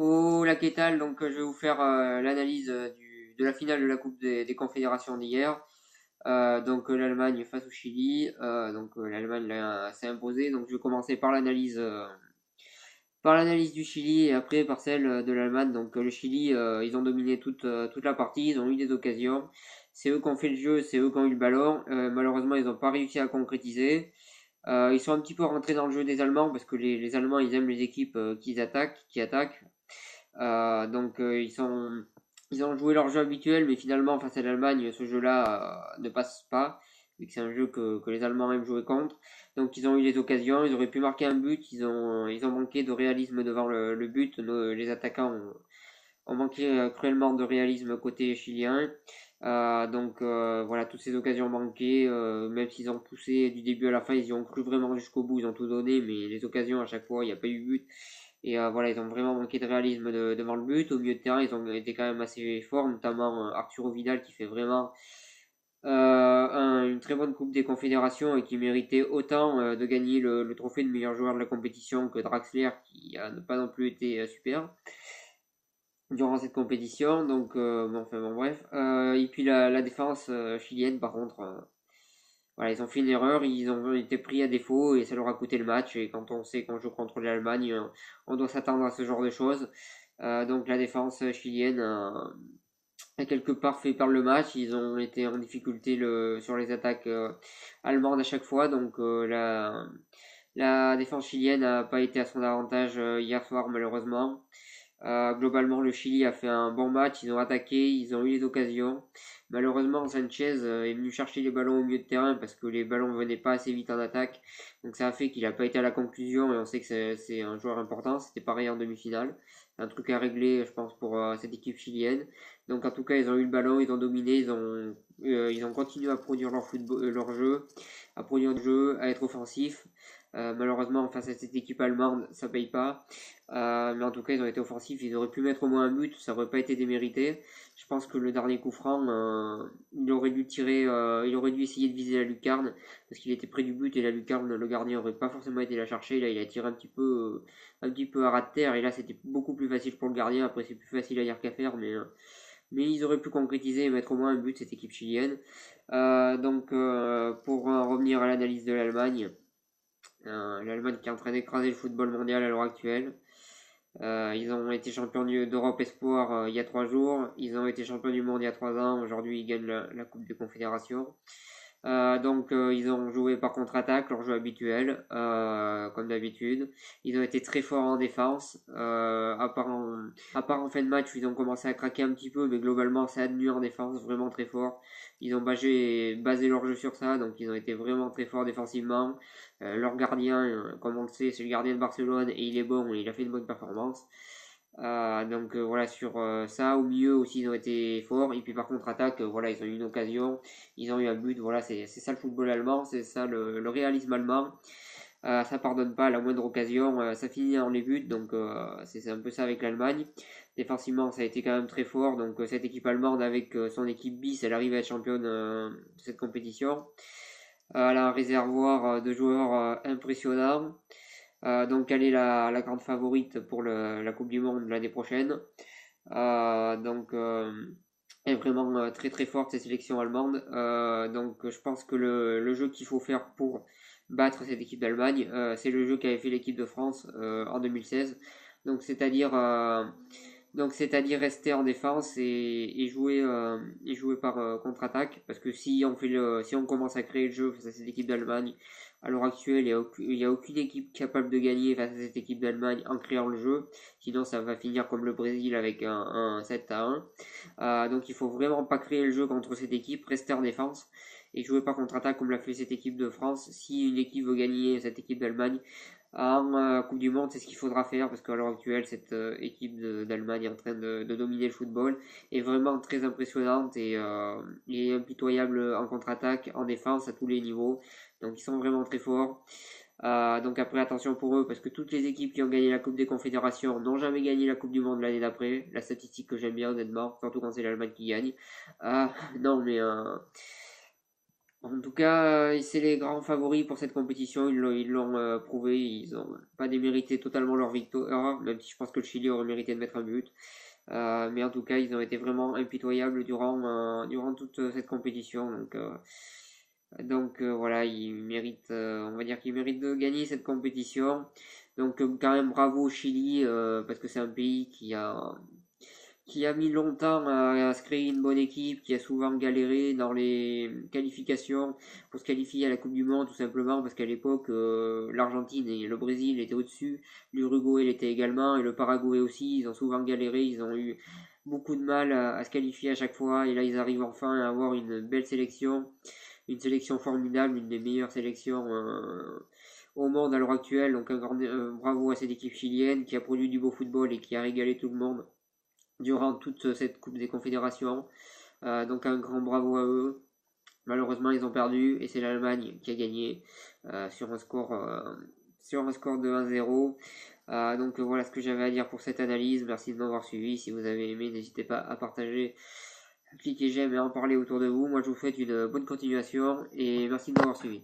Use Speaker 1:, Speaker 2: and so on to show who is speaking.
Speaker 1: Hola, ¿qué tal? Donc, je vais vous faire l'analyse de la finale de la Coupe des Confédérations d'hier. L'Allemagne face au Chili. L'Allemagne s'est imposée. Donc, je vais commencer par l'analyse du Chili et après par celle de l'Allemagne. Le Chili, ils ont dominé toute la partie. Ils ont eu des occasions. C'est eux qui ont fait le jeu. C'est eux qui ont eu le ballon. Malheureusement, ils n'ont pas réussi à concrétiser. Ils sont un petit peu rentrés dans le jeu des Allemands parce que les Allemands, ils aiment les équipes qui attaquent. Ils ont joué leur jeu habituel, mais finalement, face à l'Allemagne, ce jeu-là ne passe pas, vu que c'est un jeu que les Allemands aiment jouer contre. Donc, ils ont eu les occasions, ils auraient pu marquer un but, ils ont manqué de réalisme devant le but. Les attaquants ont manqué cruellement de réalisme côté chilien. Voilà, toutes ces occasions manquées, même s'ils ont poussé du début à la fin, ils y ont cru vraiment jusqu'au bout, ils ont tout donné, mais les occasions, à chaque fois, il n'y a pas eu but. Voilà, ils ont vraiment manqué de réalisme devant le but. Au milieu de terrain, ils ont été quand même assez forts, notamment Arturo Vidal qui fait vraiment une très bonne Coupe des Confédérations et qui méritait autant de gagner le trophée de meilleur joueur de la compétition que Draxler qui a pas non plus été super durant cette compétition. Bref. Et puis la défense chilienne, par contre, voilà, ils ont fait une erreur, ils ont été pris à défaut et ça leur a coûté le match. Et quand on sait qu'on joue contre l'Allemagne, on doit s'attendre à ce genre de choses. Donc la défense chilienne a quelque part fait perdre le match. Ils ont été en difficulté sur les attaques allemandes à chaque fois. La défense chilienne n'a pas été à son avantage hier soir malheureusement. Globalement, le Chili a fait un bon match. Ils ont attaqué, ils ont eu les occasions. Malheureusement, Sanchez est venu chercher les ballons au milieu de terrain parce que les ballons venaient pas assez vite en attaque. Donc ça a fait qu'il n'a pas été à la conclusion et on sait que c'est un joueur important. C'était pareil en demi-finale. C'est un truc à régler, je pense, pour cette équipe chilienne. Donc en tout cas, ils ont eu le ballon, ils ont dominé, ils ont continué à produire leur football, leur jeu, à produire du jeu, à être offensif. Malheureusement, face à cette équipe allemande, ça paye pas. Mais en tout cas, ils ont été offensifs. Ils auraient pu mettre au moins un but. Ça aurait pas été démérité. Je pense que le dernier coup franc, il aurait dû essayer de viser la lucarne parce qu'il était près du but et la lucarne, le gardien aurait pas forcément été la chercher. Là, il a tiré un petit peu à ras de terre et là, c'était beaucoup plus facile pour le gardien. Après, c'est plus facile à dire qu'à faire, mais ils auraient pu concrétiser et mettre au moins un but cette équipe chilienne. Pour en revenir à l'analyse de l'Allemagne. L'Allemagne qui est en train d'écraser le football mondial à l'heure actuelle. Ils ont été champions d'Europe Espoir il y a 3 jours. Ils ont été champions du monde il y a 3 ans. Aujourd'hui, ils gagnent la Coupe des Confédérations. Ils ont joué par contre-attaque, leur jeu habituel, comme d'habitude. Ils ont été très forts en défense. À part en fin de match où ils ont commencé à craquer un petit peu, mais globalement, ça a tenu en défense, vraiment très fort. Ils ont basé leur jeu sur ça, donc ils ont été vraiment très forts défensivement. Leur gardien, comme on le sait, c'est le gardien de Barcelone et il est bon et il a fait une bonne performance. Voilà, sur ça, au milieu aussi, ils ont été forts. Et puis par contre-attaque, voilà, ils ont eu une occasion, ils ont eu un but. Voilà, c'est ça le football allemand, c'est ça le réalisme allemand. Ça pardonne pas à la moindre occasion, ça finit en les buts. C'est un peu ça avec l'Allemagne. Défensivement, ça a été quand même très fort. Cette équipe allemande, avec son équipe bis, elle arrive à être championne de cette compétition. Elle a un réservoir de joueurs impressionnant. Elle est la grande favorite pour la Coupe du Monde l'année prochaine. Elle est vraiment très très forte cette sélection allemande. Je pense que le jeu qu'il faut faire pour battre cette équipe d'Allemagne, c'est le jeu qu'avait fait l'équipe de France en 2016. Donc c'est-à-dire euh, c'est-à-dire rester en défense et jouer par contre-attaque. Parce que si on commence à créer le jeu face à cette équipe d'Allemagne, à l'heure actuelle, il y a aucune équipe capable de gagner face à cette équipe d'Allemagne en créant le jeu. Sinon, ça va finir comme le Brésil avec un 7-1. Donc il faut vraiment pas créer le jeu contre cette équipe, rester en défense et jouer par contre-attaque comme l'a fait cette équipe de France. Si une équipe veut gagner cette équipe d'Allemagne, en Coupe du Monde, c'est ce qu'il faudra faire parce qu'à l'heure actuelle, cette équipe d'Allemagne est en train de dominer le football, est vraiment très impressionnante et impitoyable en contre-attaque, en défense à tous les niveaux. Donc ils sont vraiment très forts. Donc après, attention pour eux parce que toutes les équipes qui ont gagné la Coupe des Confédérations n'ont jamais gagné la Coupe du Monde l'année d'après. La statistique que j'aime bien honnêtement, surtout quand c'est l'Allemagne qui gagne. Non mais En tout cas, c'est les grands favoris pour cette compétition, ils l'ont prouvé, ils n'ont pas démérité totalement leur victoire, même si je pense que le Chili aurait mérité de mettre un but. Mais en tout cas, ils ont été vraiment impitoyables durant toute cette compétition. Donc, voilà, ils méritent, on va dire qu'ils méritent de gagner cette compétition. Donc quand même bravo au Chili, parce que c'est un pays qui a mis longtemps à se créer une bonne équipe, qui a souvent galéré dans les qualifications pour se qualifier à la Coupe du Monde, tout simplement parce qu'à l'époque, l'Argentine et le Brésil étaient au-dessus, l'Uruguay l'était également, et le Paraguay aussi, ils ont souvent galéré, ils ont eu beaucoup de mal à se qualifier à chaque fois, et là ils arrivent enfin à avoir une belle sélection, une sélection formidable, une des meilleures sélections au monde à l'heure actuelle, donc un grand bravo à cette équipe chilienne qui a produit du beau football et qui a régalé tout le monde durant toute cette Coupe des Confédérations. Donc un grand bravo à eux. Malheureusement, ils ont perdu et c'est l'Allemagne qui a gagné sur un score de 1-0. Donc voilà ce que j'avais à dire pour cette analyse. Merci de m'avoir suivi. Si vous avez aimé, n'hésitez pas à partager, à cliquer j'aime et à en parler autour de vous. Moi, je vous souhaite une bonne continuation et merci de m'avoir suivi.